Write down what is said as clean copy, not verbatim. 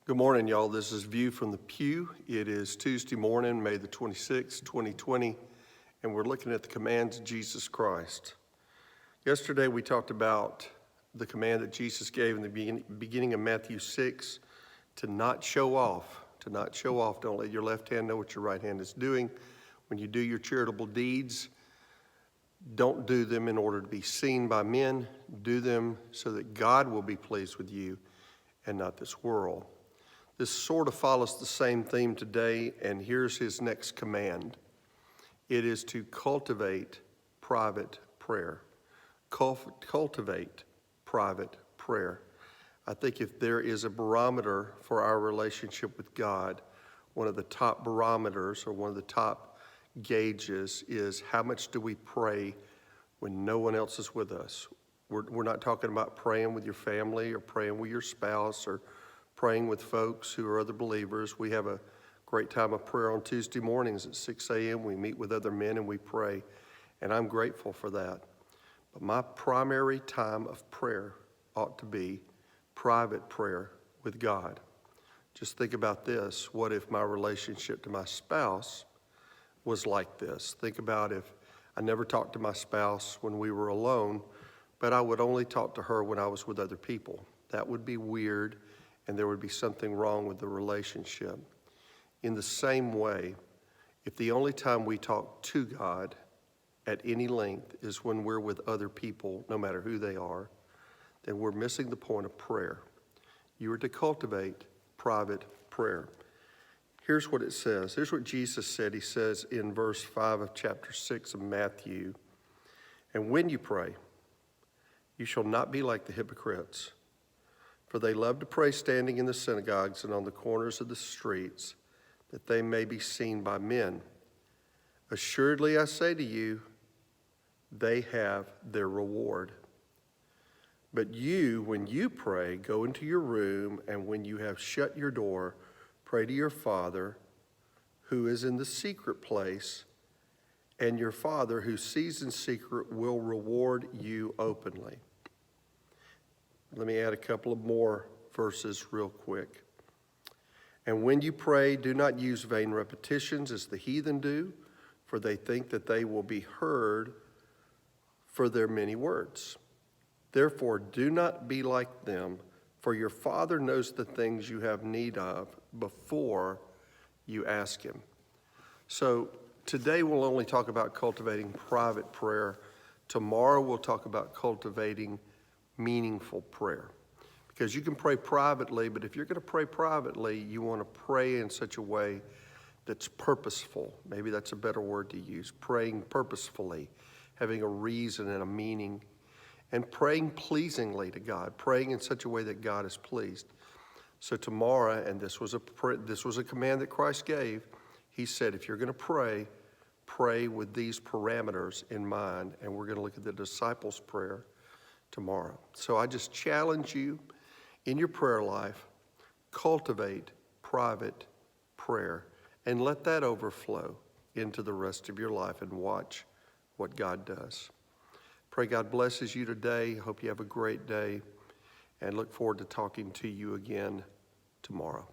Good morning, y'all. This is View from the Pew. It is Tuesday morning, May the 26th, 2020, and we're looking at the commands of Jesus Christ. Yesterday, we talked about the command that Jesus gave in the beginning of Matthew 6 to not show off. To not show off. Don't let your left hand know what your right hand is doing. When you do your charitable deeds, don't do them in order to be seen by men. Do them so that God will be pleased with you and not this world. This sort of follows the same theme today, and here's his next command. It is to cultivate private prayer. Cultivate private prayer. I think if there is a barometer for our relationship with God, one of the top barometers or one of the top gauges is how much do we pray when no one else is with us. We're not talking about praying with your family or praying with your spouse or praying with folks who are other believers. We have a great time of prayer on Tuesday mornings at 6 a.m. We meet with other men and we pray, and I'm grateful for that. But my primary time of prayer ought to be private prayer with God. Just think about this. What if my relationship to my spouse was like this? Think about if I never talked to my spouse when we were alone, but I would only talk to her when I was with other people. That would be weird, and there would be something wrong with the relationship. In the same way, if the only time we talk to God at any length is when we're with other people, no matter who they are, then we're missing the point of prayer. You are to cultivate private prayer. Here's what it says. Here's what Jesus said. He says in verse 5 of chapter 6 of Matthew, "And when you pray, you shall not be like the hypocrites, for they love to pray standing in the synagogues and on the corners of the streets, that they may be seen by men. Assuredly, I say to you, they have their reward. But you, when you pray, go into your room, and when you have shut your door, pray to your Father who is in the secret place, and your Father who sees in secret will reward you openly." Let me add a couple of more verses real quick. "And when you pray, do not use vain repetitions as the heathen do, for they think that they will be heard for their many words. Therefore, do not be like them, for your Father knows the things you have need of before you ask him." So today we'll only talk about cultivating private prayer. Tomorrow we'll talk about cultivating meaningful prayer. Because you can pray privately, but if you're going to pray privately, you want to pray in such a way that's purposeful. Maybe that's a better word to use. Praying purposefully, having a reason and a meaning, and praying pleasingly to God, praying in such a way that God is pleased. So tomorrow, and this was a command that Christ gave, he said, if you're going to pray, pray with these parameters in mind, and we're going to look at the disciples' prayer tomorrow. So I just challenge you in your prayer life, cultivate private prayer and let that overflow into the rest of your life and watch what God does. Pray God blesses you today. Hope you have a great day and look forward to talking to you again tomorrow.